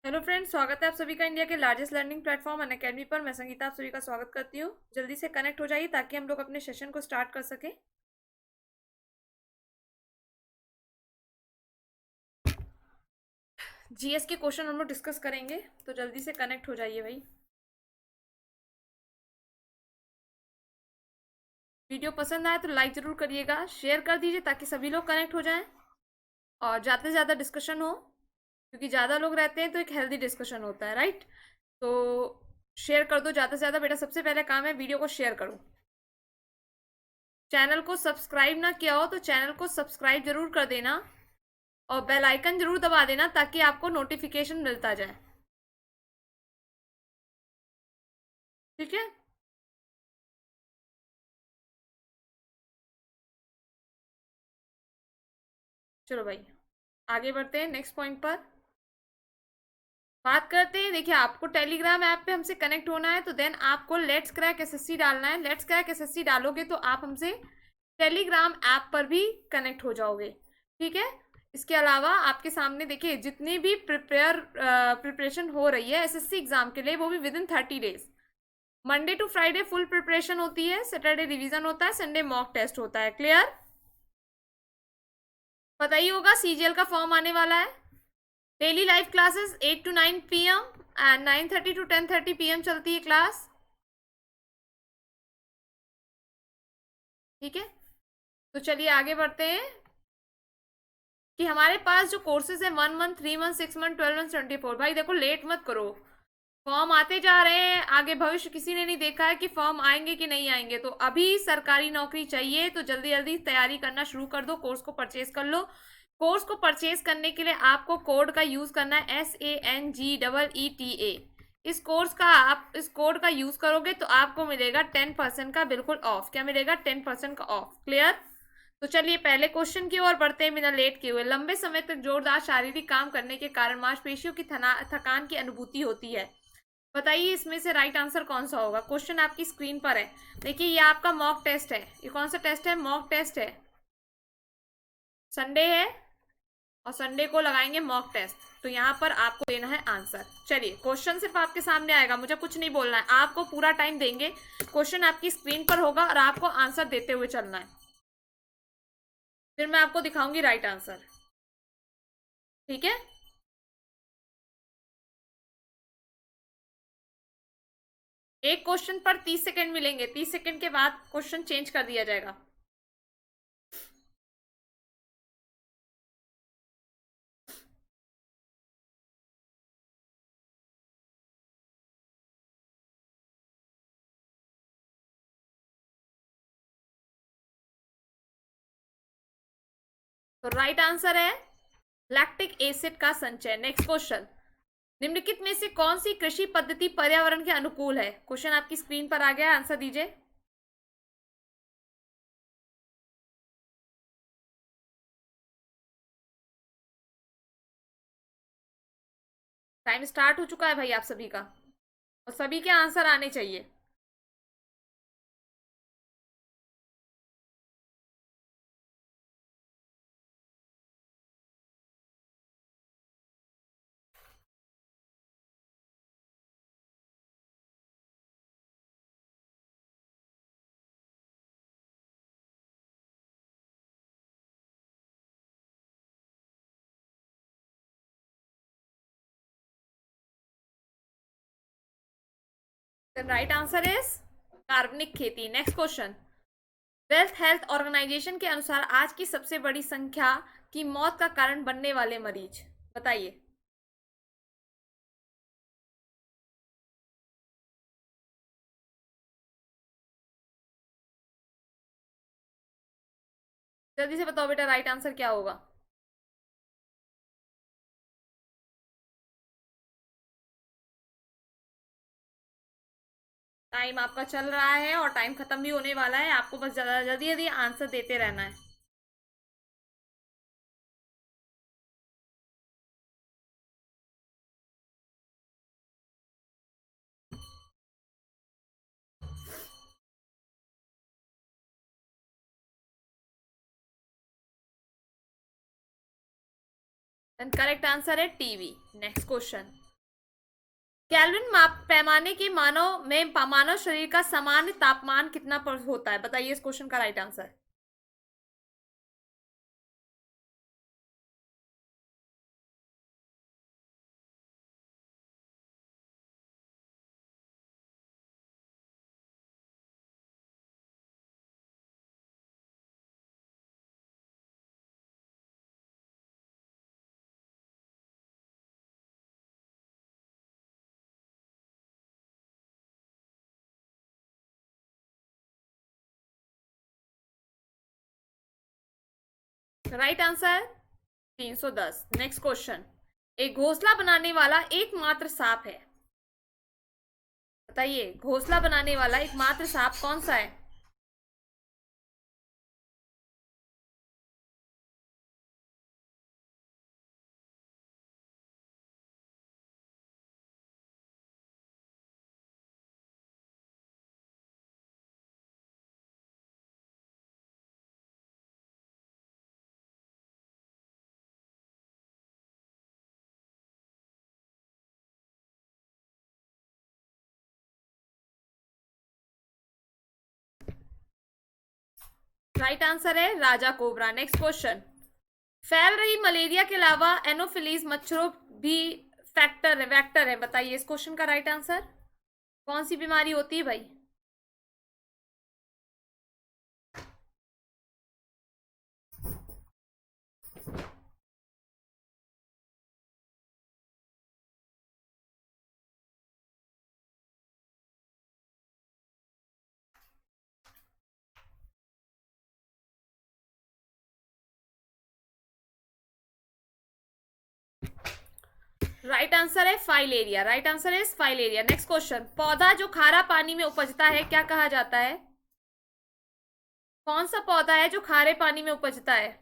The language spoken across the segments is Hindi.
हेलो फ्रेंड्स, स्वागत है आप सभी का इंडिया के लार्जेस्ट लर्निंग प्लेटफॉर्म अनअकैडमी पर। मैं संगीता आप सभी का स्वागत करती हूँ। जल्दी से कनेक्ट हो जाइए ताकि हम लोग अपने सेशन को स्टार्ट कर सकें। जीएस के क्वेश्चन हम लोग डिस्कस करेंगे, तो जल्दी से कनेक्ट हो जाइए भाई। वीडियो पसंद आए तो लाइक जरूर करिएगा, शेयर कर दीजिए ताकि सभी लोग कनेक्ट हो जाएं और ज़्यादा से ज़्यादा डिस्कशन हो, क्योंकि ज़्यादा लोग रहते हैं तो एक हेल्दी डिस्कशन होता है, राइट। तो शेयर कर दो ज़्यादा से ज़्यादा। बेटा सबसे पहले काम है वीडियो को शेयर करो। चैनल को सब्सक्राइब ना किया हो तो चैनल को सब्सक्राइब जरूर कर देना और बेल आइकन जरूर दबा देना ताकि आपको नोटिफिकेशन मिलता जाए। ठीक है, चलो भाई आगे बढ़ते हैं नेक्स्ट पॉइंट पर। बात करते हैं, देखिए आपको टेलीग्राम ऐप पे हमसे कनेक्ट होना है, तो देन आपको लेट्स क्रैक एसएससी डालना है। लेट्स क्रैक एसएससी डालोगे तो आप हमसे टेलीग्राम ऐप पर भी कनेक्ट हो जाओगे। ठीक है, इसके अलावा आपके सामने देखिए जितनी भी प्रिपरेशन हो रही है एसएससी एग्जाम के लिए, वो भी within 30 days. Monday to Friday full preparation होती है, सैटरडे रिवीजन होता है, संडे मॉक टेस्ट होता है। क्लियर? पता ही होगा सीजीएल का फॉर्म आने वाला है। Daily live classes 8 to 9 PM and 9:30 to 10:30 PM चलती है क्लास। ठीक है, तो चलिए आगे बढ़ते हैं कि हमारे पास जो कोर्सेज है 1 मंथ, 3 मंथ, 6 मंथ, 12 मंथ, 24। भाई देखो लेट मत करो, फॉर्म आते जा रहे हैं। आगे भविष्य किसी ने नहीं देखा है कि फॉर्म आएंगे कि नहीं आएंगे, तो अभी सरकारी नौकरी चाहिए तो जल्दी जल्दी तैयारी करना शुरू कर दो, कोर्स को परचेज कर लो। कोर्स को परचेज करने के लिए आपको कोड का यूज करना है SANGEETA। इस कोड का यूज करोगे तो आपको मिलेगा 10% का बिल्कुल ऑफ। क्या मिलेगा? 10% का ऑफ। क्लियर? तो चलिए पहले क्वेश्चन की ओर बढ़ते हैं बिना लेट किए हुए। लंबे समय तक जोरदार शारीरिक काम करने के कारण मांसपेशियों की थकान की अनुभूति होती है। बताइए इसमें से राइट आंसर कौन सा होगा। क्वेश्चन आपकी स्क्रीन पर है। देखिए ये आपका मॉक टेस्ट है। ये कौन सा टेस्ट है? मॉक टेस्ट है। संडे है और संडे को लगाएंगे मॉक टेस्ट, तो यहाँ पर आपको देना है आंसर। चलिए क्वेश्चन सिर्फ आपके सामने आएगा, मुझे कुछ नहीं बोलना है, आपको पूरा टाइम देंगे। क्वेश्चन आपकी स्क्रीन पर होगा और आपको आंसर देते हुए चलना है, फिर मैं आपको दिखाऊंगी राइट आंसर। ठीक है, एक क्वेश्चन पर 30 सेकंड मिलेंगे, 30 सेकंड के बाद क्वेश्चन चेंज कर दिया जाएगा। तो राइट आंसर है लैक्टिक एसिड का संचय। नेक्स्ट क्वेश्चन, निम्नलिखित में से कौन सी कृषि पद्धति पर्यावरण के अनुकूल है? क्वेश्चन आपकी स्क्रीन पर आ गया है, आंसर दीजिए। टाइम स्टार्ट हो चुका है भाई आप सभी का, और सभी के आंसर आने चाहिए। राइट आंसर इज कार्बनिक खेती। Next question, world health organisation के अनुसार आज की सबसे बड़ी संख्या की मौत का कारण बनने वाले मरीज बताइए। जल्दी से बताओ बेटा राइट आंसर क्या होगा। टाइम आपका चल रहा है और टाइम खत्म भी होने वाला है, आपको बस जल्दी जल्दी आंसर देते रहना है। करेक्ट आंसर है टीवी। नेक्स्ट क्वेश्चन, केल्विन माप पैमाने के मानव शरीर का सामान्य तापमान कितना पर होता है? बताइए इस क्वेश्चन का right answer. Right answer 310। Next question. एक घोंसला बनाने वाला एकमात्र सांप है। बताइए घोंसला बनाने वाला एकमात्र सांप कौन सा है? राइट आंसर है राजा कोबरा। Next question. फैल रही मलेरिया के अलावा एनोफिलीज मच्छरों भी वेक्टर है। बताइए इस क्वेश्चन का राइट आंसर। कौन सी बीमारी होती है भाई? राइट आंसर है filaria. Right answer is filaria. Next question. पौधा जो खारा पानी में उपजता है क्या कहा जाता है? कौन सा पौधा है जो खारे पानी में उपजता है?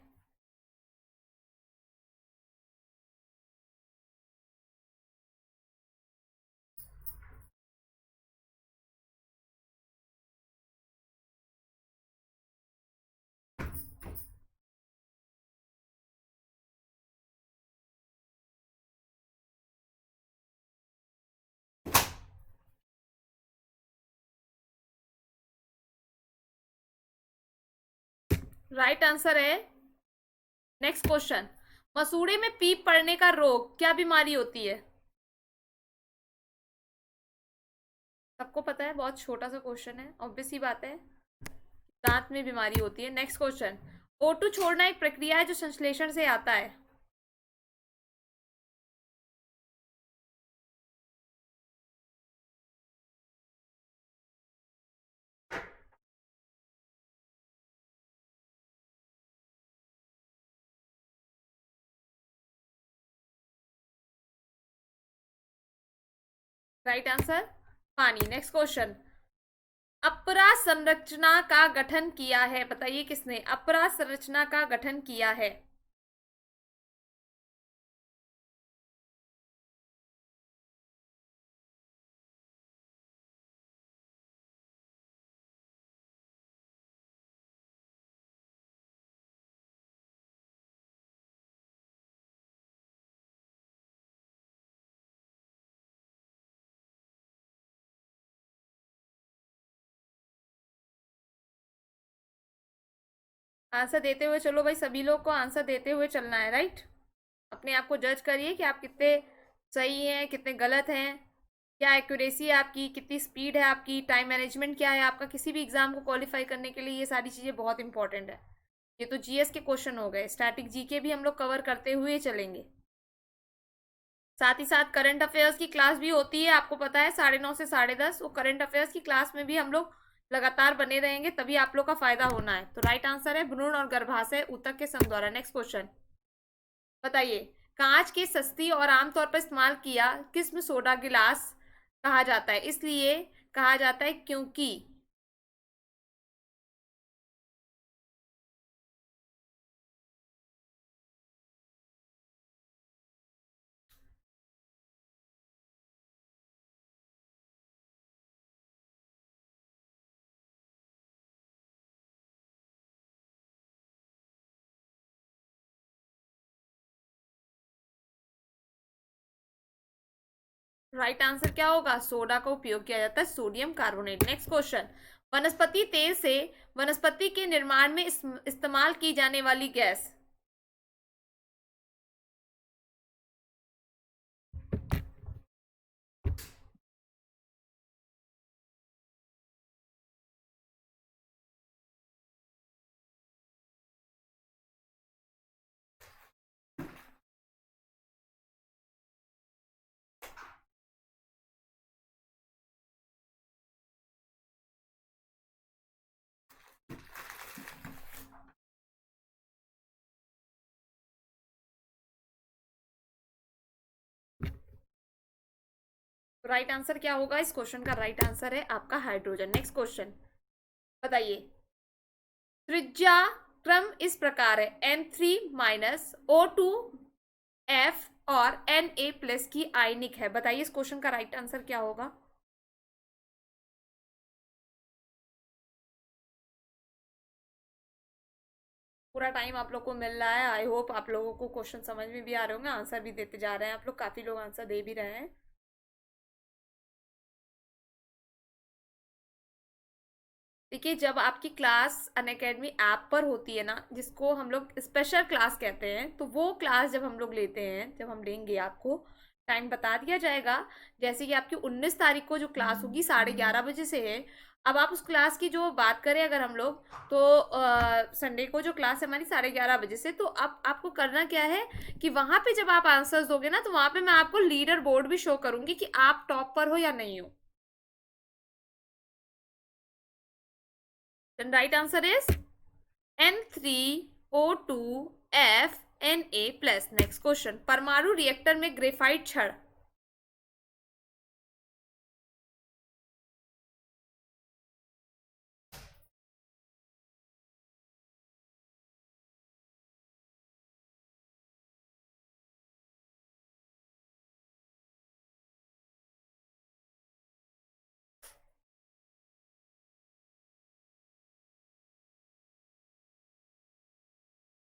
राइट आंसर है। Next question. मसूड़े में पीप पड़ने का रोग क्या बीमारी होती है? सबको पता है, बहुत छोटा सा क्वेश्चन है, ऑब्वियस ही बात है। दांत में बीमारी होती है। Next question. O2 छोड़ना एक प्रक्रिया है जो संश्लेषण से आता है। राइट आंसर पानी। Next question. अपरा संरचना का गठन किया है। बताइए किसने अपरा संरचना का गठन किया है? आंसर देते हुए चलो भाई, सभी लोग को आंसर देते हुए चलना है, राइट। अपने आप को जज करिए कि आप कितने सही हैं कितने गलत हैं, क्या एक्यूरेसी है आपकी, कितनी स्पीड है आपकी, टाइम मैनेजमेंट क्या है आपका किसी भी एग्जाम को क्वालिफाई करने के लिए। ये सारी चीज़ें बहुत इंपॉर्टेंट है। ये तो जीएस के क्वेश्चन हो गए। स्टैटिक जीके भी हम लोग कवर करते हुए चलेंगे। साथ ही साथ करंट अफेयर्स की क्लास भी होती है, आपको पता है 9:30 से 10:30। वो करंट अफेयर्स की क्लास में भी हम लोग लगातार बने रहेंगे, तभी आप लोग का फायदा होना है। तो राइट आंसर है भ्रूण और गर्भाशय ऊतक के संघ द्वारा। Next question. बताइए कांच के सस्ती और आमतौर पर इस्तेमाल किया किस्म सोडा गिलास कहा जाता है, इसलिए कहा जाता है क्योंकि। राइट आंसर क्या होगा? सोडा का उपयोग किया जाता है, सोडियम कार्बोनेट। नेक्स्ट क्वेश्चन, वनस्पति तेल से वनस्पति के निर्माण में इस्तेमाल की जाने वाली गैस। राइट आंसर क्या होगा? इस क्वेश्चन का राइट आंसर है आपका हाइड्रोजन। नेक्स्ट क्वेश्चन बताइए। त्रिज्या क्रम इस प्रकार है, N3 - O2F और Na+ की आयनिक है। बताइए इस क्वेश्चन का राइट आंसर क्या होगा? पूरा टाइम आप लोग को मिल रहा है। आई होप आप लोगों को क्वेश्चन समझ में भी आ रहे होंगे, आंसर भी देते जा रहे हैं आप लोग, काफी लोग आंसर दे भी रहे हैं। देखिए, जब आपकी क्लास अनअकैडमी ऐप पर होती है ना, जिसको हम लोग स्पेशल क्लास कहते हैं, तो वो क्लास जब हम लोग लेते हैं, जब हम लेंगे आपको टाइम बता दिया जाएगा। जैसे कि आपकी 19 तारीख को जो क्लास होगी 11:30 बजे से है। अब आप उस क्लास की जो बात करें अगर हम लोग, तो संडे को जो क्लास है हमारी 11:30 बजे से, तो अब आपको करना क्या है कि वहां पे जब आप आंसर्स दोगे ना, तो वहां पे मैं आपको लीडर बोर्ड भी शो करूंगी कि आप टॉप पर हो या नहीं हो। Right answer is N3O2F Na+। Next question, परमाणु रिएक्टर में ग्रेफाइट छड़।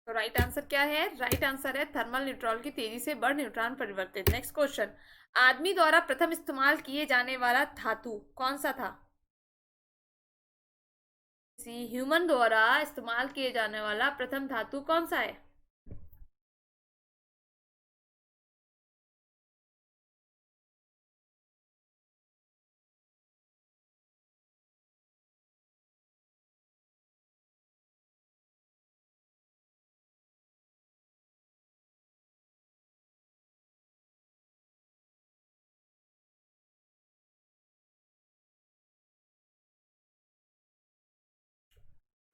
तो राइट आंसर क्या है? राइट आंसर है थर्मल न्यूट्रॉन की तेजी से बढ़ न्यूट्रॉन परिवर्तित। नेक्स्ट क्वेश्चन, आदमी द्वारा प्रथम इस्तेमाल किए जाने वाला धातु कौन सा था? किसी ह्यूमन द्वारा इस्तेमाल किए जाने वाला प्रथम धातु कौन सा है?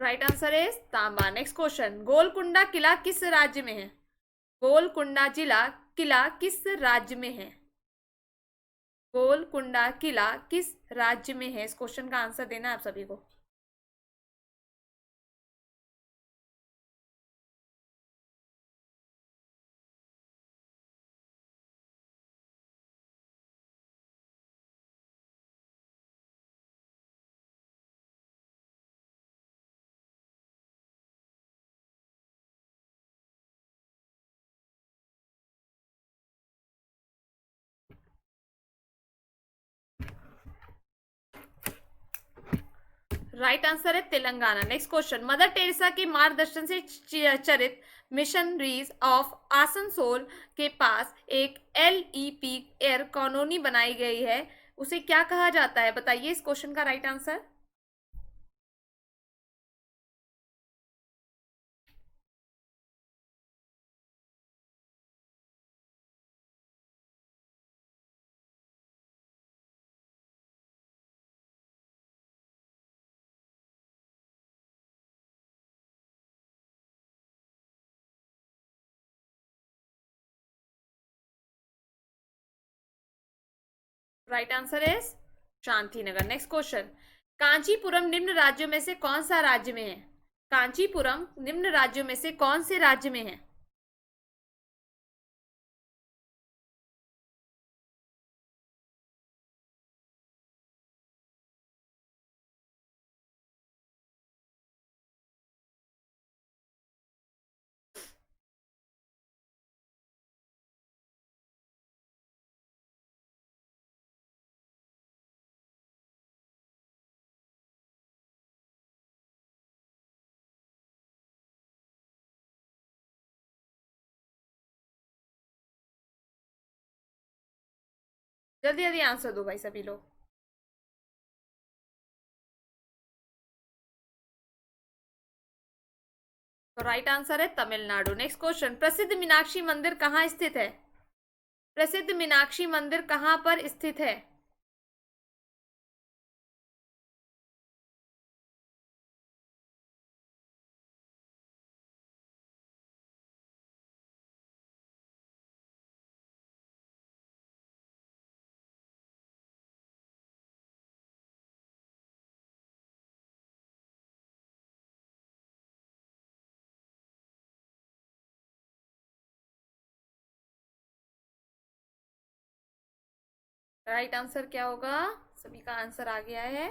राइट आंसर है तांबा। नेक्स्ट क्वेश्चन, गोलकुंडा किला किस राज्य में है? गोलकुंडा जिला किला किस राज्य में है? गोलकुंडा किला किस राज्य में है? इस क्वेश्चन का आंसर देना है आप सभी को। राइट आंसर है Telangana. Next question, mother Teresa के मार्गदर्शन से चरित मिशनरीज ऑफ आसनसोल के पास एक LEP एयर कॉलोनी बनाई गई है, उसे क्या कहा जाता है? बताइए इस क्वेश्चन का right answer. Right answer is Shantinagar. Next question, Kanchipuram निम्न राज्यों में से कौन सा राज्य में है? कांचीपुरम निम्न राज्यों में से कौन से राज्य में है? जल्दी जल्दी आंसर दो भाई सभी लोग। तो राइट आंसर है तमिलनाडु। नेक्स्ट क्वेश्चन, प्रसिद्ध मीनाक्षी मंदिर कहाँ स्थित है? प्रसिद्ध मीनाक्षी मंदिर कहाँ पर स्थित है? राइट आंसर क्या होगा? सभी का आंसर आ गया है।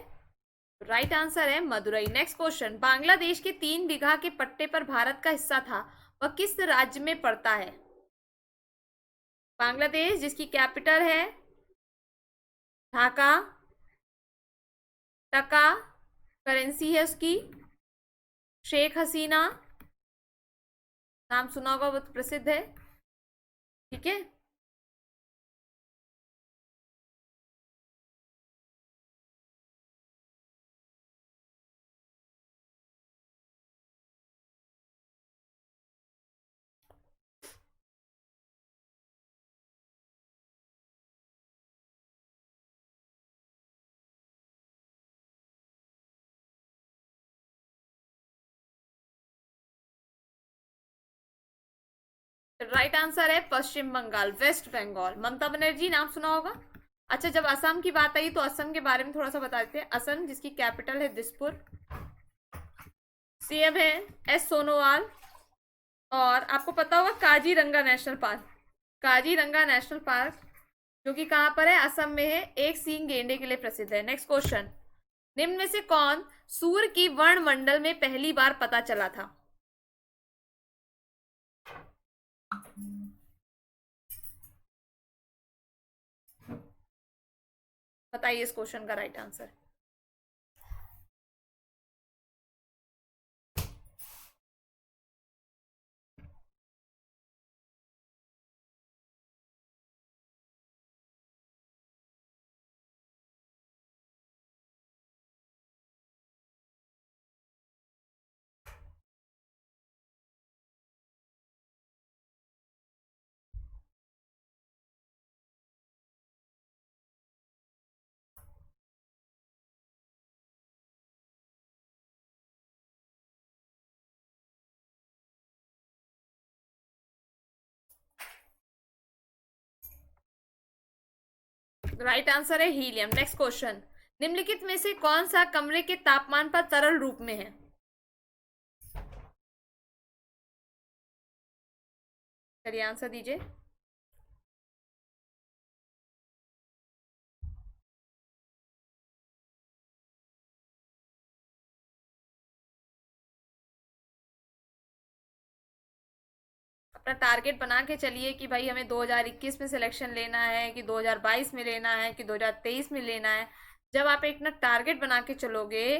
राइट आंसर है मदुरई। नेक्स्ट क्वेश्चन, बांग्लादेश के 3 बीघा के पट्टे पर भारत का हिस्सा था, वह किस राज्य में पड़ता है? बांग्लादेश जिसकी कैपिटल है ढाका, टका करेंसी है उसकी, शेख हसीना, नाम सुना होगा, बहुत प्रसिद्ध है। ठीक है, राइट आंसर है पश्चिम बंगाल, वेस्ट बंगाल। ममता बनर्जी नाम सुना होगा। अच्छा, जब असम की बात आई तो असम के बारे में थोड़ा सा बता देते हैं। असम जिसकी कैपिटल है दिसपुर, सीएम है एस सोनोवाल। और आपको पता होगा Kaziranga national park, Kaziranga national park जो कि कहाँ पर है? असम में है। एक सींग गेंडे के लिए प्रसिद्ध है। नेक्स्ट क्वेश्चन, निम्न में से कौन सूर्य की वर्णमंडल में पहली बार पता चला था? बताइए इस क्वेश्चन का राइट आंसर। राइट आंसर है हीलियम। नेक्स्ट क्वेश्चन, निम्नलिखित में से कौन सा कमरे के तापमान पर तरल रूप में है? चलिए आंसर दीजिए। अपना टारगेट बना के चलिए कि भाई हमें 2021 में सिलेक्शन लेना है कि 2022 में लेना है कि 2023 में लेना है। जब आप एक ना टारगेट बना के चलोगे,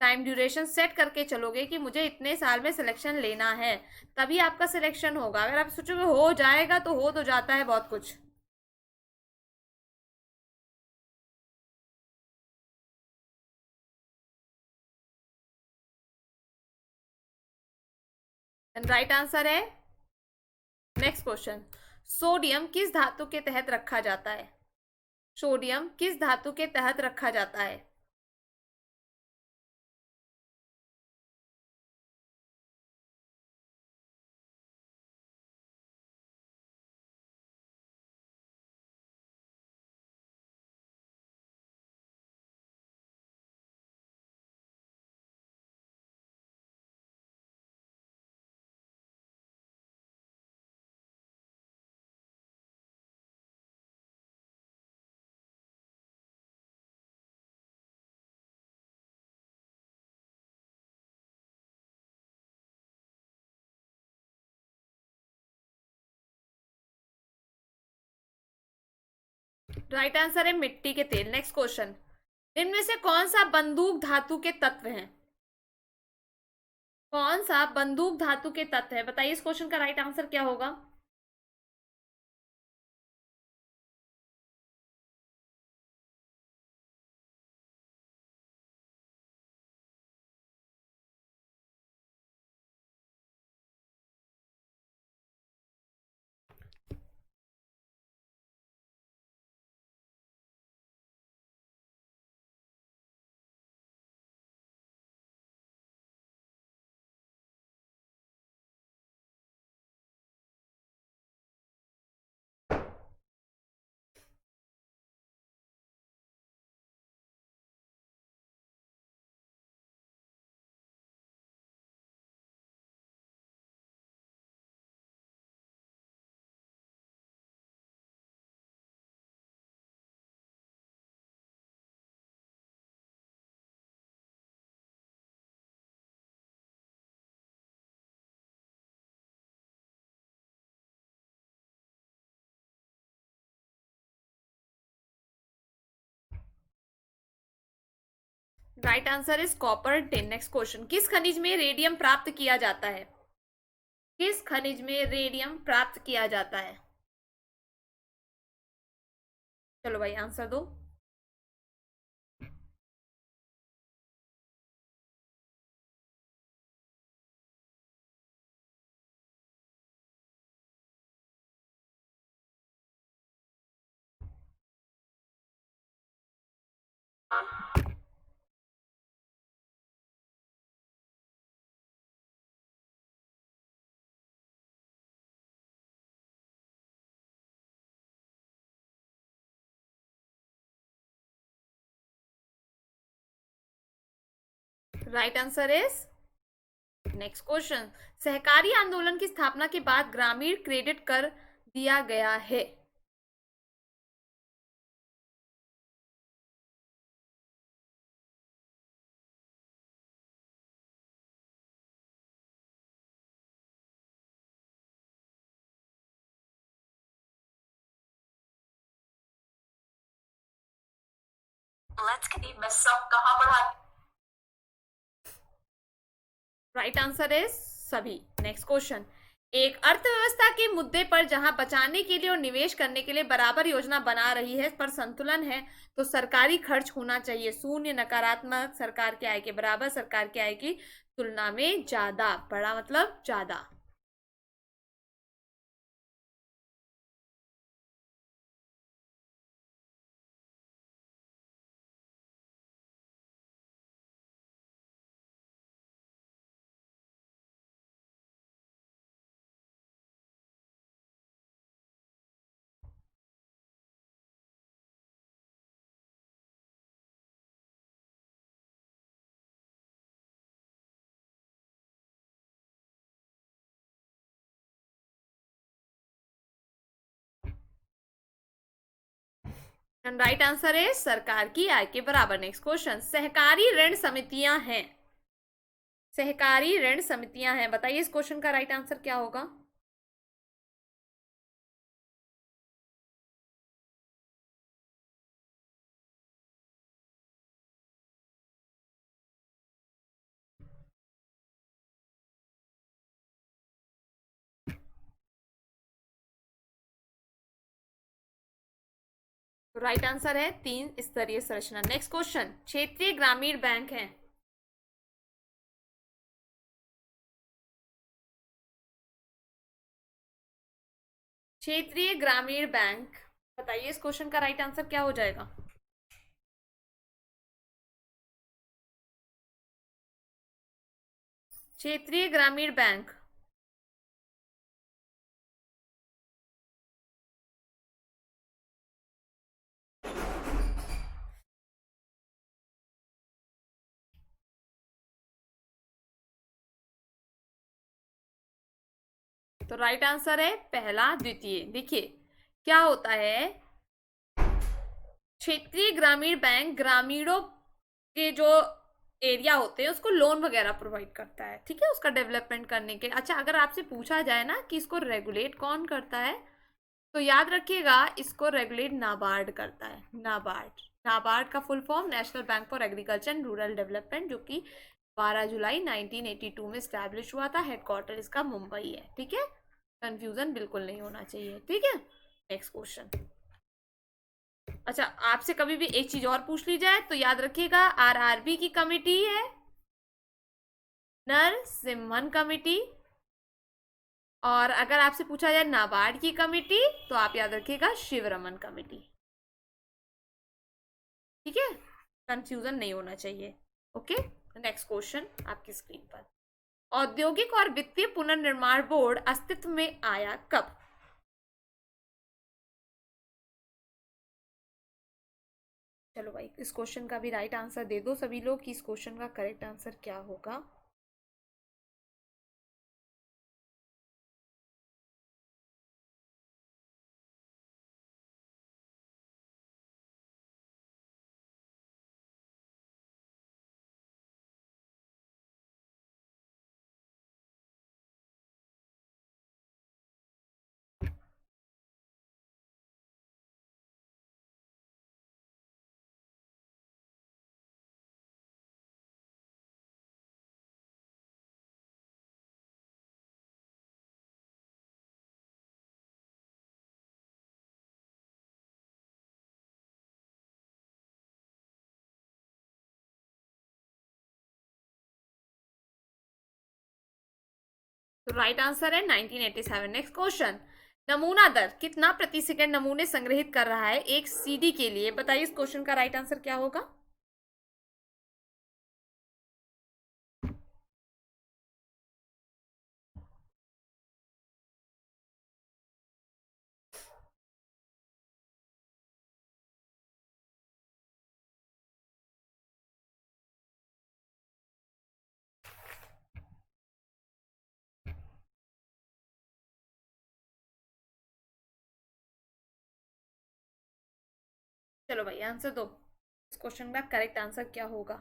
टाइम ड्यूरेशन सेट करके चलोगे कि मुझे इतने साल में सिलेक्शन लेना है, तभी आपका सिलेक्शन होगा। अगर आप सोचोगे हो जाएगा, तो हो तो जाता है बहुत कुछ। राइट आंसर है। नेक्स्ट क्वेश्चन, सोडियम किस धातु के तहत रखा जाता है? सोडियम किस धातु के तहत रखा जाता है? राइट आंसर है मिट्टी के तेल। नेक्स्ट क्वेश्चन, इनमें से कौन सा बंदूक धातु के तत्व है? कौन सा बंदूक धातु के तत्व है? बताइए इस क्वेश्चन का राइट आंसर क्या होगा? Right answer is copper tin. Next question, किस खनिज में रेडियम प्राप्त किया जाता है? किस खनिज में रेडियम प्राप्त किया जाता है? चलो भाई आंसर दो। Right answer is, next question, सहकारी आंदोलन की स्थापना के बाद ग्रामीण क्रेडिट कर दिया गया है। कहाँ पढ़ा? राइट आंसर इज सभी। नेक्स्ट क्वेश्चन, एक अर्थव्यवस्था के मुद्दे पर जहां बचाने के लिए और निवेश करने के लिए बराबर योजना बना रही है पर संतुलन है, तो सरकारी खर्च होना चाहिए शून्य, नकारात्मक, सरकार की आय के बराबर, सरकार की आय की तुलना में ज्यादा, बड़ा मतलब ज्यादा। राइट आंसर है सरकार की आय के बराबर। नेक्स्ट क्वेश्चन, सहकारी ऋण समितियां हैं, सहकारी ऋण समितियां हैं, बताइए इस क्वेश्चन का राइट आंसर क्या होगा? तो राइट आंसर है तीन स्तरीय संरचना। नेक्स्ट क्वेश्चन, क्षेत्रीय ग्रामीण बैंक है, क्षेत्रीय ग्रामीण बैंक, बताइए इस क्वेश्चन का राइट आंसर क्या हो जाएगा? क्षेत्रीय ग्रामीण बैंक। तो राइट आंसर है पहला द्वितीय। देखिए क्या होता है, क्षेत्रीय ग्रामीण बैंक ग्रामीणों के जो एरिया होते हैं उसको लोन वगैरह प्रोवाइड करता है, ठीक है, उसका डेवलपमेंट करने के। अच्छा, अगर आपसे पूछा जाए ना कि इसको रेगुलेट कौन करता है, तो याद रखिएगा इसको रेगुलेट नाबार्ड करता है। नाबार्ड, नाबार्ड का full form national bank for agriculture and rural development, जो कि 12 जुलाई 1982 में स्टैब्लिश हुआ था। हेडक्वार्टर इसका मुंबई है, ठीक है, कंफ्यूजन बिल्कुल नहीं होना चाहिए, ठीक है। नेक्स्ट क्वेश्चन, अच्छा आपसे कभी भी एक चीज और पूछ ली जाए तो याद रखिएगा, आरआरबी की कमिटी है नरसिम्हन कमेटी, और अगर आपसे पूछा जाए नाबार्ड की कमेटी तो आप याद रखिएगा शिवरमन कमेटी, ठीक है, कंफ्यूजन नहीं होना चाहिए। ओके, नेक्स्ट क्वेश्चन आपकी स्क्रीन पर, औद्योगिक और वित्तीय पुनर्निर्माण बोर्ड अस्तित्व में आया कब? चलो भाई इस क्वेश्चन का भी राइट आंसर दे दो सभी लोग कि इस क्वेश्चन का करेक्ट आंसर क्या होगा। तो राइट आंसर है 1987। नेक्स्ट क्वेश्चन, नमूना दर कितना प्रति सेकंड नमूने संग्रहित कर रहा है एक सीडी के लिए? बताइए इस क्वेश्चन का राइट आंसर क्या होगा? चलो भाई आंसर दो, इस क्वेश्चन का करेक्ट आंसर क्या होगा?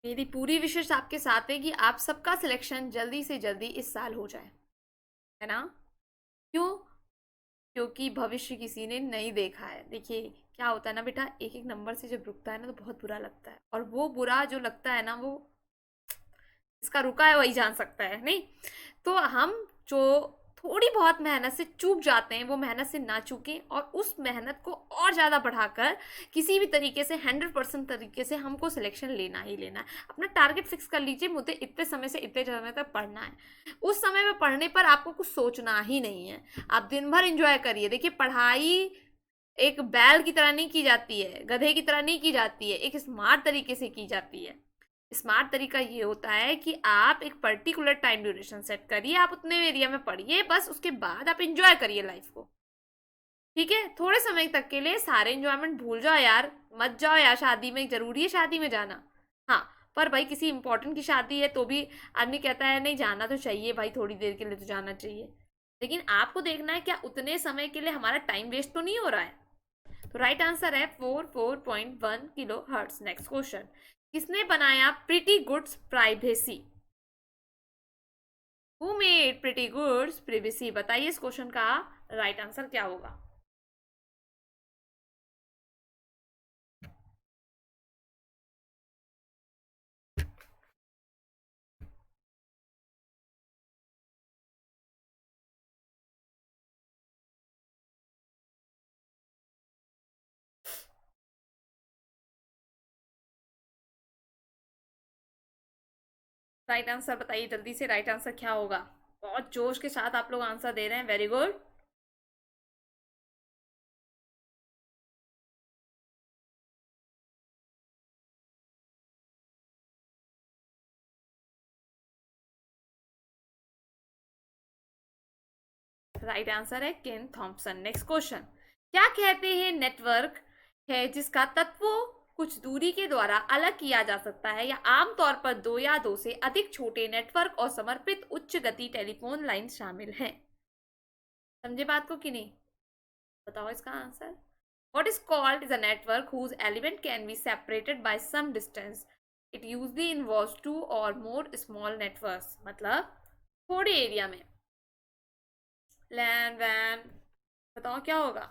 मेरी पूरी विशेष आपके साथ है कि आप सबका सिलेक्शन जल्दी से जल्दी इस साल हो जाए, है ना? क्यों? क्योंकि भविष्य किसी ने नहीं देखा है। देखिए क्या होता है ना बेटा, एक एक नंबर से जब रुकता है ना तो बहुत बुरा लगता है, और वो बुरा जो लगता है ना, वो इसका रुका है वही जान सकता है, नहीं? तो हम जो थोड़ी बहुत मेहनत से चूक जाते हैं, वो मेहनत से ना चूकें और उस मेहनत को और ज़्यादा बढ़ाकर किसी भी तरीके से 100% तरीके से हमको सिलेक्शन लेना ही लेना है। अपना टारगेट फिक्स कर लीजिए, मुझे इतने समय से इतने समय तक पढ़ना है। उस समय में पढ़ने पर आपको कुछ सोचना ही नहीं है, आप दिन भर इंजॉय करिए। देखिए पढ़ाई एक बैल की तरह नहीं की जाती है, गधे की तरह नहीं की जाती है, एक स्मार्ट तरीके से की जाती है। स्मार्ट तरीका ये होता है कि आप एक पर्टिकुलर टाइम ड्यूरेशन सेट करिए, आप उतने एरिया में पढ़िए, बस उसके बाद आप इंजॉय करिए लाइफ को। ठीक है, थोड़े समय तक के लिए सारे इंजॉयमेंट भूल जाओ यार, मत जाओ यार शादी में, जरूरी है शादी में जाना? हाँ, पर भाई किसी इंपॉर्टेंट की शादी है तो भी आदमी कहता है नहीं जाना तो चाहिए भाई, थोड़ी देर के लिए तो जाना चाहिए। लेकिन आपको देखना है क्या उतने समय के लिए हमारा टाइम वेस्ट तो नहीं हो रहा है। तो राइट आंसर है 44.1 किलो हर्ट्ज। नेक्स्ट क्वेश्चन, किसने बनाया pretty goods privacy? Who made pretty goods privacy? बताइए इस क्वेश्चन का राइट आंसर क्या होगा? राइट आंसर बताइए जल्दी से, राइट आंसर क्या होगा? बहुत जोश के साथ आप लोग आंसर दे रहे हैं, वेरी गुड। राइट आंसर है केन थॉम्पसन। नेक्स्ट क्वेश्चन, क्या कहते हैं नेटवर्क है जिसका तत्वों कुछ दूरी के द्वारा अलग किया जा सकता है या आमतौर पर दो या दो से अधिक छोटे नेटवर्क और समर्पित उच्च गति टेलीफोन लाइन शामिल हैं? समझे बात को कि नहीं? बताओ इसका answer. What is called is a network whose element can be separated by some distance. It usually involves two or more small networks. मतलब थोड़े एरिया में लैन वैन, बताओ क्या होगा?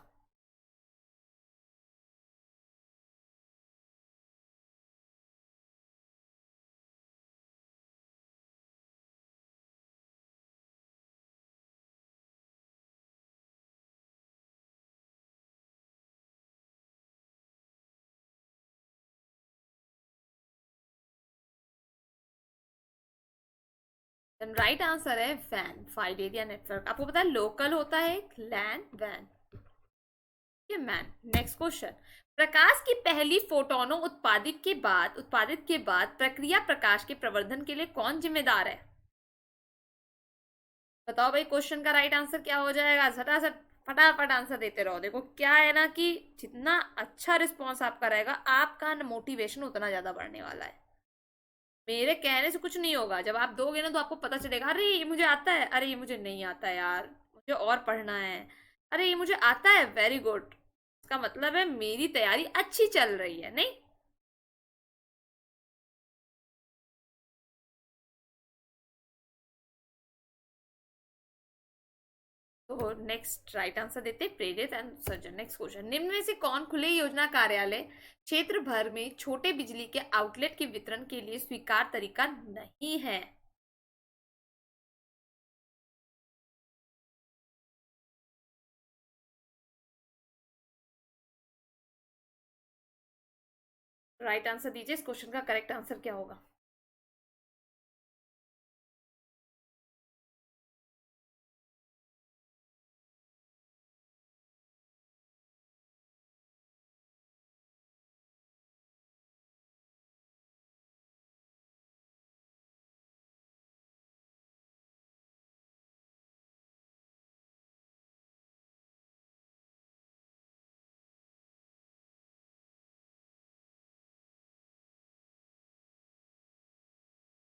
देन राइट आंसर है वैन, वाइड एरिया नेटवर्क। आपको पता है लोकल होता है लैन वैन, ये मैन। नेक्स्ट क्वेश्चन, प्रकाश की पहली फोटोनों उत्पादित के बाद प्रक्रिया प्रकाश के प्रवर्धन के लिए कौन जिम्मेदार है? बताओ भाई क्वेश्चन का राइट आंसर क्या हो जाएगा? झटाझट फटाफट आंसर देते रहो। देखो क्या है ना कि जितना अच्छा रिस्पॉन्स आपका रहेगा, आपका मोटिवेशन उतना ज्यादा बढ़ने वाला है। मेरे कहने से कुछ नहीं होगा, जब आप दोगे ना तो आपको पता चलेगा, अरे ये मुझे आता है, अरे ये मुझे नहीं आता है यार, मुझे और पढ़ना है, अरे ये मुझे आता है, वेरी गुड, इसका मतलब है मेरी तैयारी अच्छी चल रही है, नहीं? तो नेक्स्ट राइट आंसर देते प्रेरित एंड सर्जन। नेक्स्ट क्वेश्चन, निम्न में से कौन खुले योजना कार्यालय क्षेत्र भर में छोटे बिजली के आउटलेट के वितरण के लिए स्वीकार तरीका नहीं है? राइट आंसर दीजिए, इस क्वेश्चन का करेक्ट आंसर क्या होगा?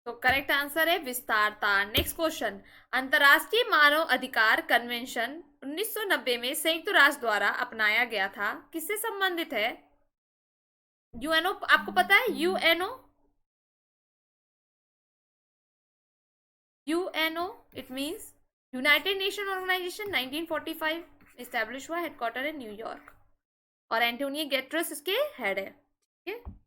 तो करेक्ट आंसर है विस्तारता। Next question. अंतर्राष्ट्रीय मानव अधिकार कन्वेंशन 1990 में संयुक्त राष्ट्र द्वारा अपनाया गया था, किससे संबंधित है? यूएनओ, आपको पता है UNO? UNO it means United Nation Organisation, 1945 establish हुआ, हेडक्वार्टर है न्यूयॉर्क, और एंटोनियो गेटरस इसके हेड है, ठीक है।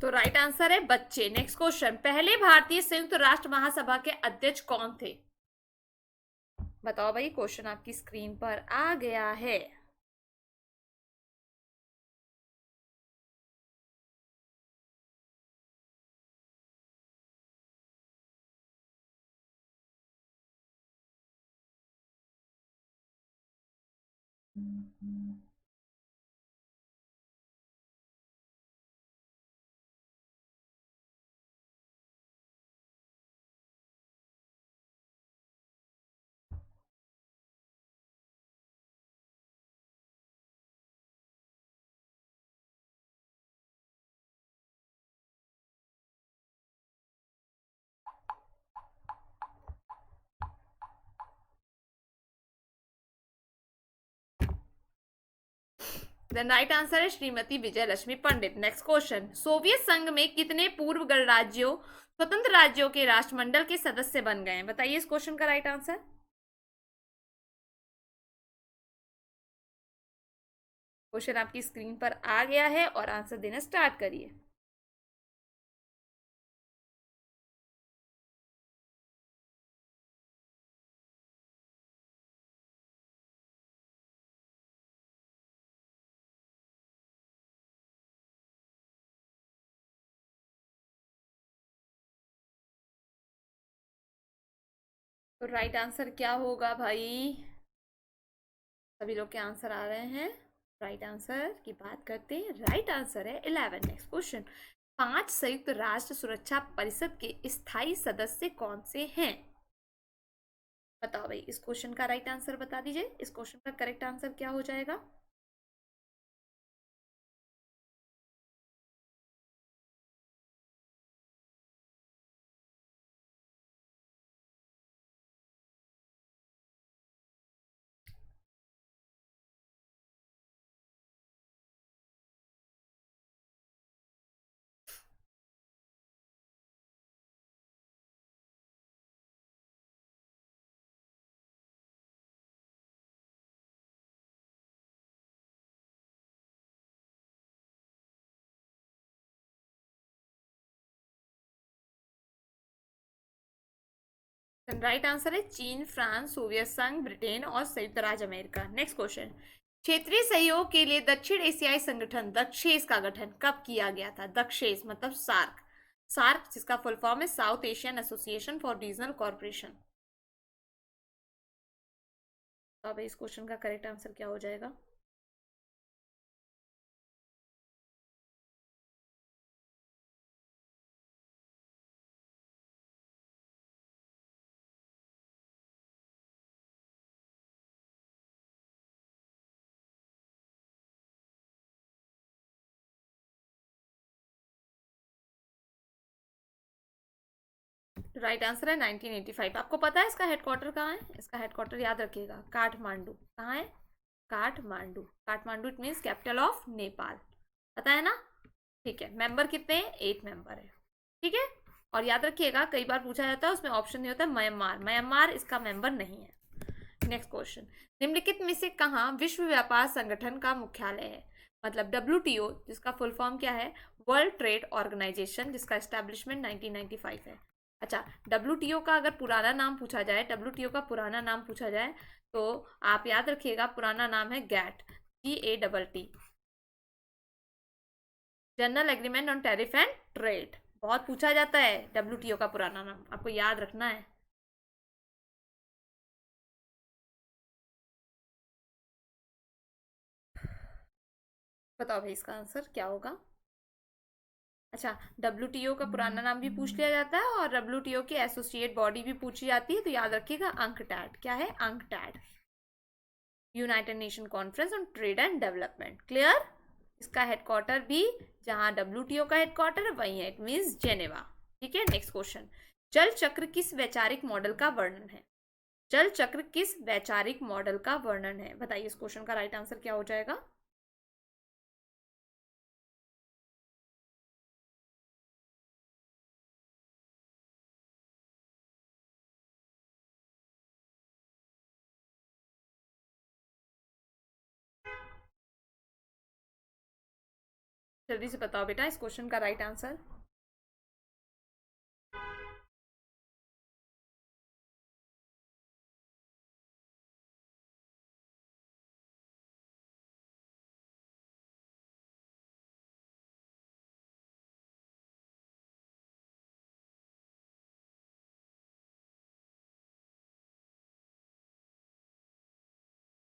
तो राइट आंसर है बच्चे। Next question. पहले भारतीय संयुक्त राष्ट्र महासभा के अध्यक्ष कौन थे? बताओ भाई, क्वेश्चन आपकी स्क्रीन पर आ गया है। देन राइट आंसर है Shrimati Vijay Lakshmi Pandit. Next question. Soviet संघ में कितने पूर्व गणराज्यों स्वतंत्र राज्यों के राष्ट्रमंडल के सदस्य बन गए हैं? बताइए इस क्वेश्चन का राइट आंसर। क्वेश्चन आपकी स्क्रीन पर आ गया है और आंसर देना स्टार्ट करिए। तो राइट आंसर क्या होगा भाई? सभी लोग के आंसर आ रहे हैं। राइट आंसर की बात करते हैं। राइट आंसर है 11। Next question. 5 संयुक्त राष्ट्र सुरक्षा परिषद के स्थायी सदस्य कौन से हैं? बताओ भाई, इस क्वेश्चन का राइट आंसर बता दीजिए, इस क्वेश्चन का करेक्ट आंसर क्या हो जाएगा? राइट आंसर है चीन, फ्रांस, सोवियत संघ, ब्रिटेन और संयुक्त राज्य अमेरिका। Next question. क्षेत्रीय सहयोग के लिए दक्षिण एशियाई संगठन दक्षेस का गठन कब किया गया था? दक्षेस मतलब सार्क। सार्क जिसका फुल फॉर्म है south Asian association for regional corporation. तो अब इस क्वेश्चन का करेक्ट आंसर क्या हो जाएगा? राइट आंसर है 1985। आपको पता है इसका हेडक्वार्टर कहाँ है? इसका हेडक्वार्टर याद रखिएगा, काठमांडू। कहाँ है? Kathmandu. Kathmandu it means capital of Nepal. पता है ना? ठीक है। मेंबर कितने हैं? 8 मेंबर है। ठीक है। और याद रखिएगा, कई बार पूछा जाता है, उसमें ऑप्शन नहीं होता म्यांमार। म्यांमार इसका मेंबर नहीं है। नेक्स्ट क्वेश्चन, निम्नलिखित में से कहाँ विश्व व्यापार संगठन का मुख्यालय है? मतलब WTO, जिसका फुल फॉर्म क्या है? वर्ल्ड ट्रेड ऑर्गेनाइजेशन, जिसका एस्टेब्लिशमेंट 1995 है। अच्छा, WTO का अगर पुराना नाम पूछा जाए, WTO का पुराना नाम पूछा जाए, तो आप याद रखिएगा, पुराना नाम है GATT, GATT, general agreement on tariff and trade. बहुत पूछा जाता है WTO का पुराना नाम, आपको याद रखना है। बताओ भाई इसका आंसर क्या होगा? अच्छा, WTO का पुराना नाम भी पूछ लिया जाता है और WTO की एसोसिएट बॉडी भी पूछी जाती है, तो याद रखिएगा अंकटैड। क्या है? UNCTAD, United Nation conference on trade and development. Clear? इसका हेडक्वार्टर भी जहां WTO का हेडक्वार्टर है वही है, इट मीन्स जेनेवा। ठीक है। नेक्स्ट क्वेश्चन, जल चक्र किस वैचारिक मॉडल का वर्णन है? जल चक्र किस वैचारिक मॉडल का वर्णन है? बताइए इस क्वेश्चन का राइट आंसर क्या हो जाएगा? जल्दी से बताओ बेटा इस क्वेश्चन का राइट आंसर।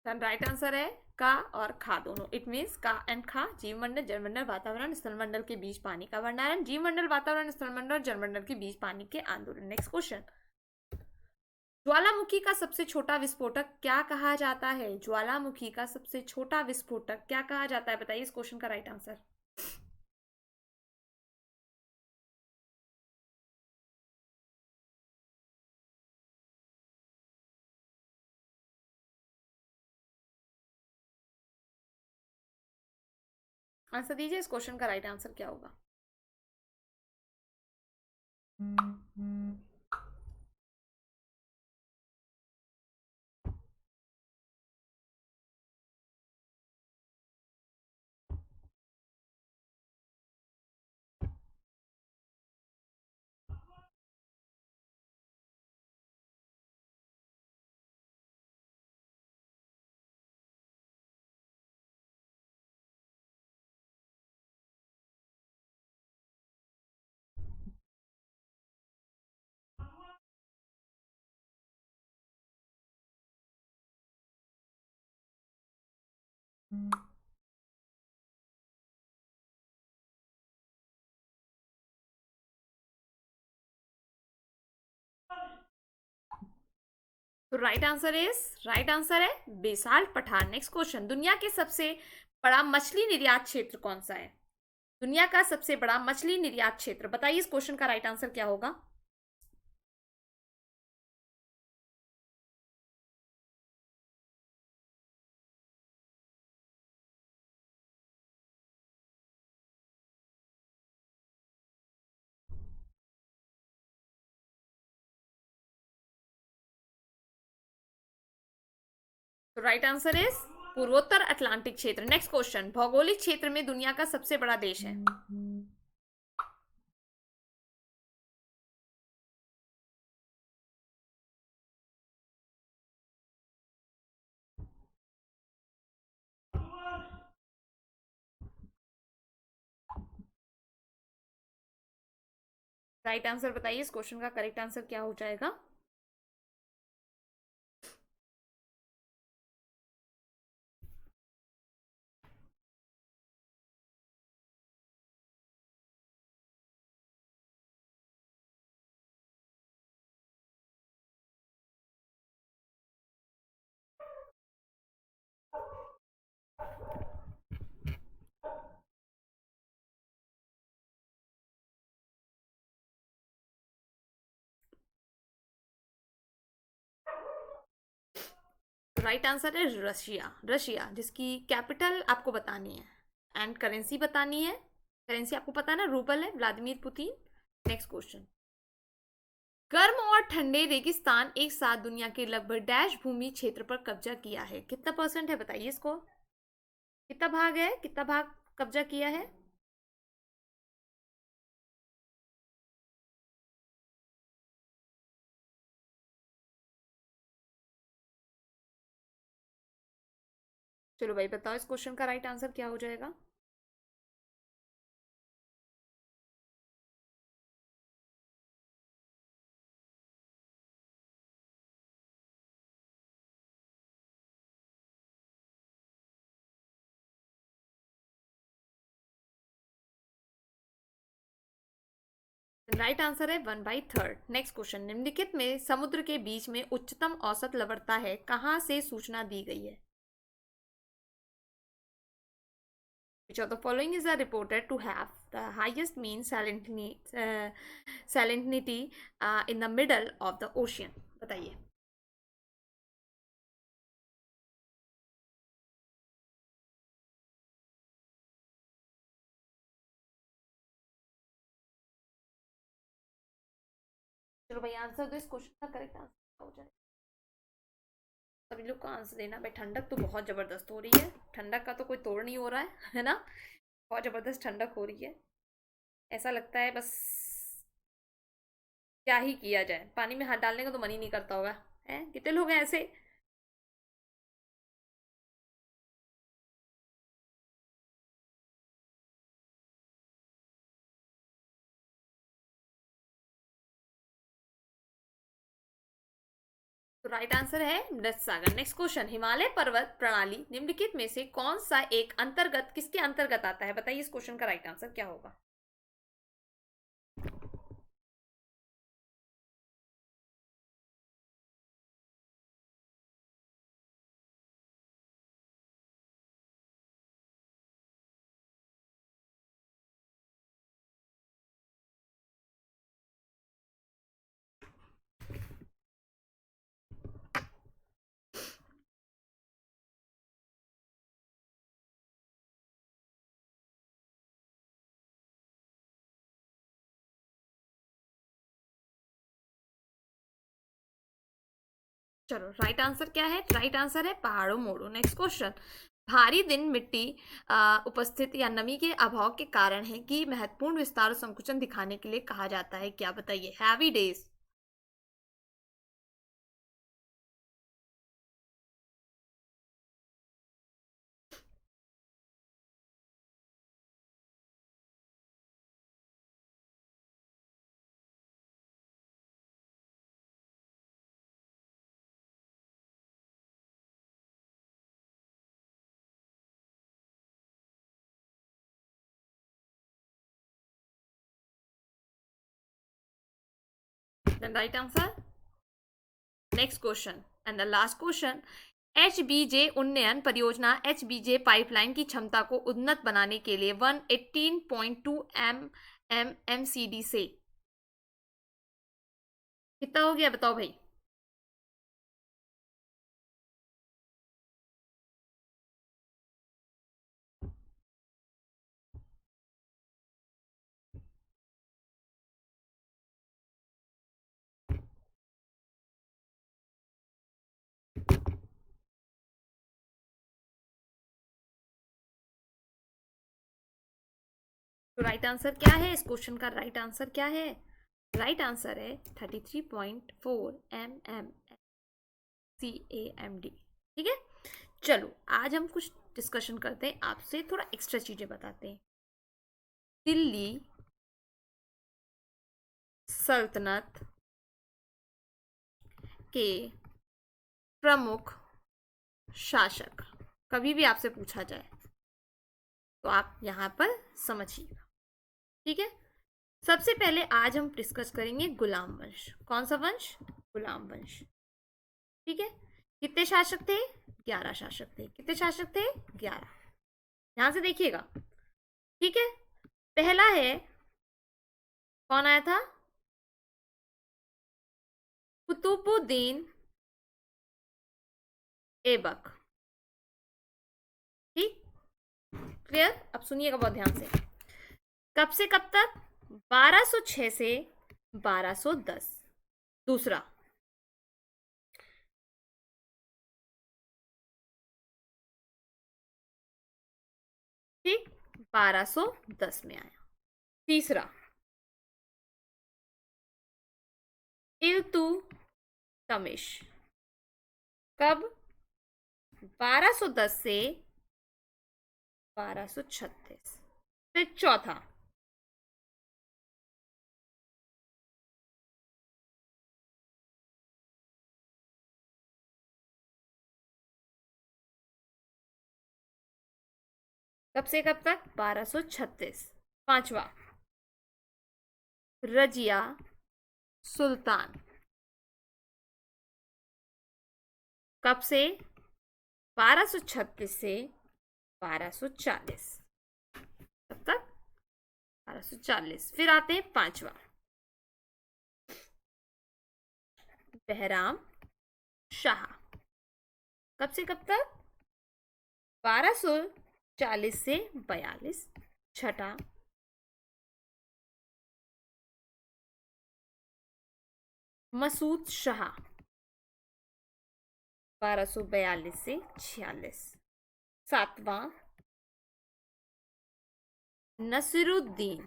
राइट आंसर है का और खा दोनों, इट मीन्स का एंड खा। जीवमंडल, जलमंडल, वातावरण, स्थलमंडल के बीच पानी का भंडारण। जीवमंडल, वातावरण, स्थलमंडल और जलमंडल के बीच पानी के आंदोलन। नेक्स्ट क्वेश्चन, ज्वालामुखी का सबसे छोटा विस्फोटक क्या कहा जाता है? ज्वालामुखी का सबसे छोटा विस्फोटक क्या कहा जाता है? बताइए इस क्वेश्चन का राइट आंसर। आंसर दीजिए इस क्वेश्चन का राइट आंसर क्या होगा? तो राइट आंसर है बेसाल्ट पठार। नेक्स्ट क्वेश्चन, दुनिया के सबसे बड़ा मछली निर्यात क्षेत्र कौन सा है? दुनिया का सबसे बड़ा मछली निर्यात क्षेत्र, बताइए इस क्वेश्चन का राइट आंसर क्या होगा? तो राइट आंसर इज पूर्वोत्तर अटलांटिक क्षेत्र। नेक्स्ट क्वेश्चन, भौगोलिक क्षेत्र में दुनिया का सबसे बड़ा देश है? राइट आंसर बताइए इस क्वेश्चन का करेक्ट आंसर क्या हो जाएगा? राइट आंसर है रशिया। रशिया, जिसकी कैपिटल आपको बतानी है एंड करेंसी बतानी है। करेंसी आपको पता है ना, रूबल है। Vladimir Putin. Next question. गर्म और ठंडे रेगिस्तान एक साथ दुनिया के लगभग डैश भूमि क्षेत्र पर कब्जा किया है। कितना परसेंट है बताइए इसको। कितना भाग है, कितना भाग कब्जा किया है। चलो भाई बताओ, इस क्वेश्चन का राइट आंसर क्या हो जाएगा। राइट आंसर है 1/3। Next question. निम्नलिखित में समुद्र के बीच में उच्चतम औसत लवणता है, कहाँ से सूचना दी गई है। Which of the following is reported to have the highest mean salinity in the middle of the ocean? बताइए। चलो भाई आंसर दो, इस क्वेश्चन का करेक्ट आंसर क्या हो जाए। सभी लोग को आंसर देना भाई। ठंडक तो बहुत जबरदस्त हो रही है, ठंडक का तो कोई तोड़ नहीं हो रहा है ना। बहुत जबरदस्त ठंडक हो रही है। ऐसा लगता है बस क्या ही किया जाए, पानी में हाथ डालने का तो मन ही नहीं करता होगा। है कितने लोग हैं ऐसे। तो राइट आंसर है मृत सागर। Next question. हिमालय पर्वत प्रणाली निम्नलिखित में से कौन सा एक अंतर्गत, किसके अंतर्गत आता है बताइए। इस क्वेश्चन का राइट आंसर क्या होगा। चलो राइट आंसर क्या है। राइट आंसर है पहाड़ों मोड़ो। Next question. भारी दिन मिट्टी उपस्थित या नमी के अभाव के कारण है कि महत्वपूर्ण विस्तार और संकुचन दिखाने के लिए कहा जाता है, क्या बताइए। Heavy days. Right answer. Next question and the last question. HBJ उन्नयन परियोजना HBJ पाइपलाइन की क्षमता को उन्नत बनाने के लिए 118.2 MMCD से कितना हो गया बताओ भाई। तो राइट आंसर क्या है, इस क्वेश्चन का राइट आंसर क्या है। राइट आंसर है 33.4 MMCAMD। ठीक है। चलो आज हम कुछ डिस्कशन करते हैं, आपसे थोड़ा एक्स्ट्रा चीजें बताते हैं। दिल्ली सल्तनत के प्रमुख शासक, कभी भी आपसे पूछा जाए तो आप यहाँ पर समझिएगा। ठीक है। सबसे पहले आज हम डिस्कस करेंगे गुलाम वंश। कौन सा वंश। गुलाम वंश। ठीक है। कितने शासक थे। 11 शासक थे। कितने शासक थे। 11। ध्यान से देखिएगा। ठीक है। पहला है, कौन आया था। कुतुबुद्दीन ऐबक। ठीक, क्लियर। अब सुनिएगा बहुत ध्यान से। कब से कब तक? 1206 से 1210। दूसरा, ठीक, 1210 में आया। तीसरा, इल्तुतमिश। कब? 1210 से 1236। फिर चौथा, कब से कब तक? 1236। पांचवा, रजिया सुल्तान। कब से? 1236 से 1240। कब तक? 1240। फिर आते हैं पांचवा, बहराम शाह। कब से कब तक? 1240 से 42। छठा, मसूद शाह। 1242 से 46। सातवां, नसीरुद्दीन।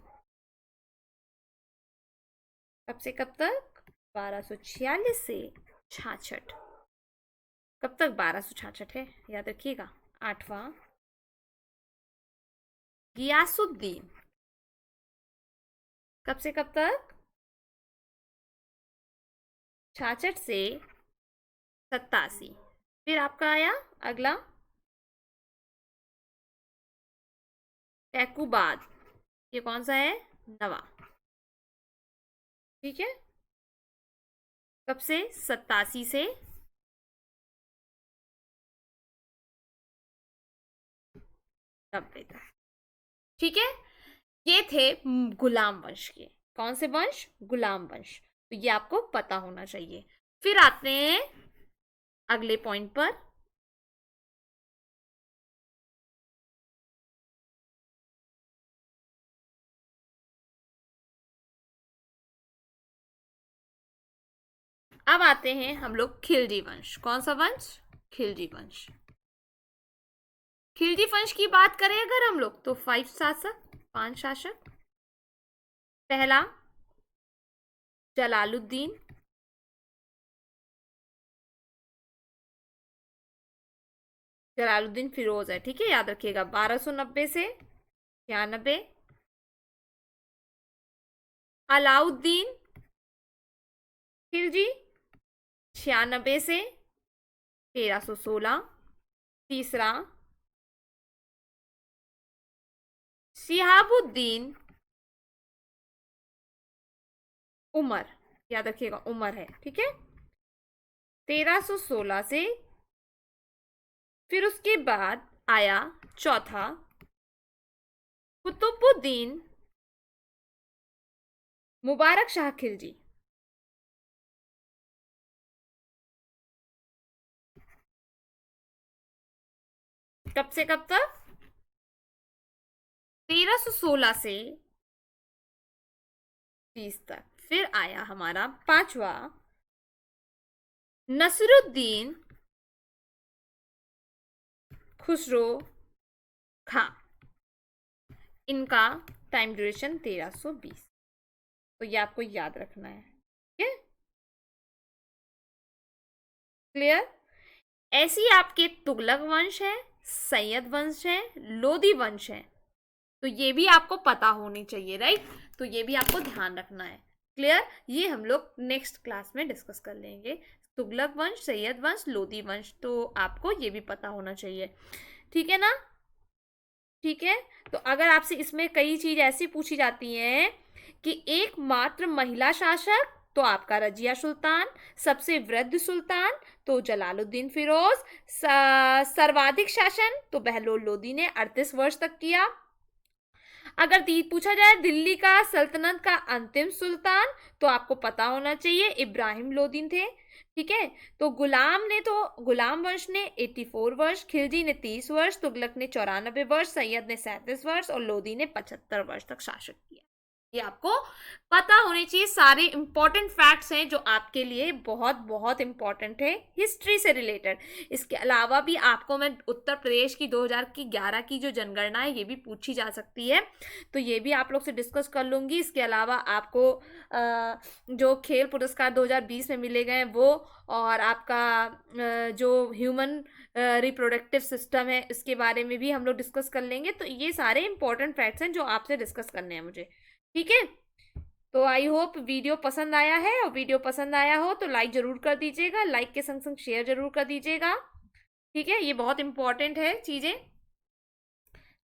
कब से कब तक? 1246 से 66। कब तक? 1266 है, याद रखिएगा। आठवां, गियासुद्दीन। कब से कब तक? 66 से 87। फिर आपका आया अगला, टैकुबाद। ये कौन सा है? नवा। ठीक है, कब से? 87 से 90 तक। ठीक है, ये थे गुलाम वंश के। कौन से वंश? गुलाम वंश। तो ये आपको पता होना चाहिए। फिर आते हैं अगले पॉइंट पर। अब आते हैं हम लोग खिलजी वंश। कौन सा वंश? खिलजी वंश। खिलजी वंश की बात करें अगर हम लोग, तो 5 शासक, 5 शासक। पहला, जलालुद्दीन। जलालुद्दीन फिरोज है, ठीक है, याद रखिएगा। 1290 से 96। अलाउद्दीन खिलजी, 96 से 1316। तीसरा, शिहाबुद्दीन उमर। याद रखिएगा, उमर है, ठीक है, 1316 से। फिर उसके बाद आया चौथा, कुतुबुद्दीन मुबारक शाह खिलजी। कब से कब तक? 1316 से 30 तक। फिर आया हमारा पांचवा, नसरुद्दीन खुसरो खां। इनका टाइम ड्यूरेशन 1320। तो ये आपको याद रखना है, ठीक है, क्लियर। ऐसी आपके तुगलक वंश है, सैयद वंश है, लोदी वंश है। तो ये भी आपको पता होनी चाहिए, राइट। तो ये भी आपको ध्यान रखना है, क्लियर। ये हम लोग नेक्स्ट क्लास में डिस्कस कर लेंगे। तुगलक वंश, सैयद वंश, लोदी वंश, तो आपको ये भी पता होना चाहिए, ठीक है ना। ठीक है, तो अगर आपसे इसमें कई चीज ऐसी पूछी जाती हैं कि एकमात्र महिला शासक, तो आपका रजिया सुल्तान। सबसे वृद्ध सुल्तान, तो जलालुद्दीन फिरोज। सर्वाधिक शासन, तो बहलोल लोदी ने 38 वर्ष तक किया। अगर पूछा जाए दिल्ली का सल्तनत का अंतिम सुल्तान, तो आपको पता होना चाहिए इब्राहिम लोदी थे। ठीक है, तो गुलाम वंश ने 84 वर्ष, खिलजी ने 30 वर्ष, तुगलक ने 94 वर्ष, सैयद ने 37 वर्ष और लोदी ने 75 वर्ष तक शासन किया। ये आपको पता होने चाहिए। सारे इंपॉर्टेंट फैक्ट्स हैं जो आपके लिए बहुत बहुत इंपॉर्टेंट है हिस्ट्री से रिलेटेड। इसके अलावा भी आपको मैं उत्तर प्रदेश की 2011 की जो जनगणना है ये भी पूछी जा सकती है, तो ये भी आप लोग से डिस्कस कर लूंगी। इसके अलावा आपको जो खेल पुरस्कार 2020 में मिले गए वो, और आपका जो ह्यूमन रिप्रोडक्टिव सिस्टम है इसके बारे में भी हम लोग डिस्कस कर लेंगे। तो ये सारे इंपॉर्टेंट फैक्ट्स हैं जो आपसे डिस्कस करने हैं मुझे। ठीक है, तो आई होप वीडियो पसंद आया है, और वीडियो पसंद आया हो तो लाइक जरूर कर दीजिएगा, लाइक के संग संग शेयर जरूर कर दीजिएगा। ठीक है, ये बहुत इंपॉर्टेंट है चीजें।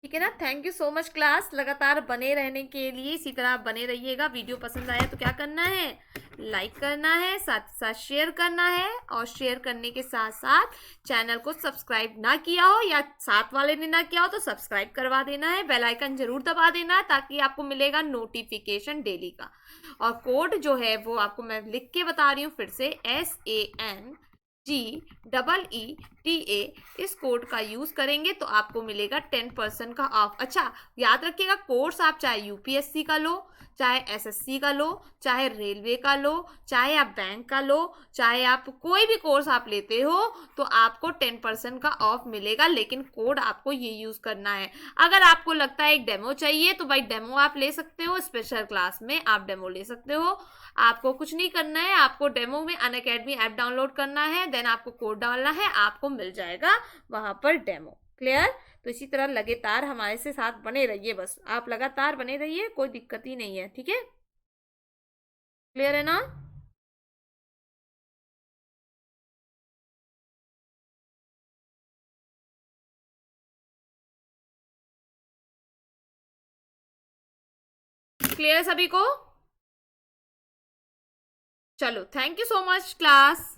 ठीक है ना, thank you so much class, लगातार बने रहने के लिए इसी तरह आप बने रहिएगा। वीडियो पसंद आया तो क्या करना है, लाइक करना है, साथ साथ शेयर करना है, और शेयर करने के साथ साथ चैनल को सब्सक्राइब ना किया हो या साथ वाले ने ना किया हो तो सब्सक्राइब करवा देना है, बेल आइकन जरूर दबा देना है ताकि आपको मिलेगा नोटिफिकेशन डेली का। और कोड जो है वो आपको मैं लिख के बता रही हूँ फिर से, SANGEETA, इस कोड का यूज करेंगे तो आपको मिलेगा 10% का ऑफ। अच्छा याद रखिएगा, कोर्स आप चाहे यूपीएससी का लो, चाहे एसएससी का लो, चाहे रेलवे का लो, चाहे आप बैंक का लो, चाहे आप कोई भी कोर्स आप लेते हो तो आपको 10% का ऑफ मिलेगा, लेकिन कोड आपको ये यूज करना है। अगर आपको लगता है एक डेमो चाहिए तो भाई डेमो आप ले सकते हो, स्पेशल क्लास में आप डेमो ले सकते हो। आपको कुछ नहीं करना है, आपको डेमो में अनअकैडमी ऐप डाउनलोड करना है, देन आपको कोड डालना है, आपको मिल जाएगा वहां पर डेमो। क्लियर? तो इसी तरह लगातार हमारे से साथ बने रहिए, बस आप लगातार बने रहिए, कोई दिक्कत ही नहीं है। ठीक है, क्लियर है ना? क्लियर सभी को? चलो, thank you so much class.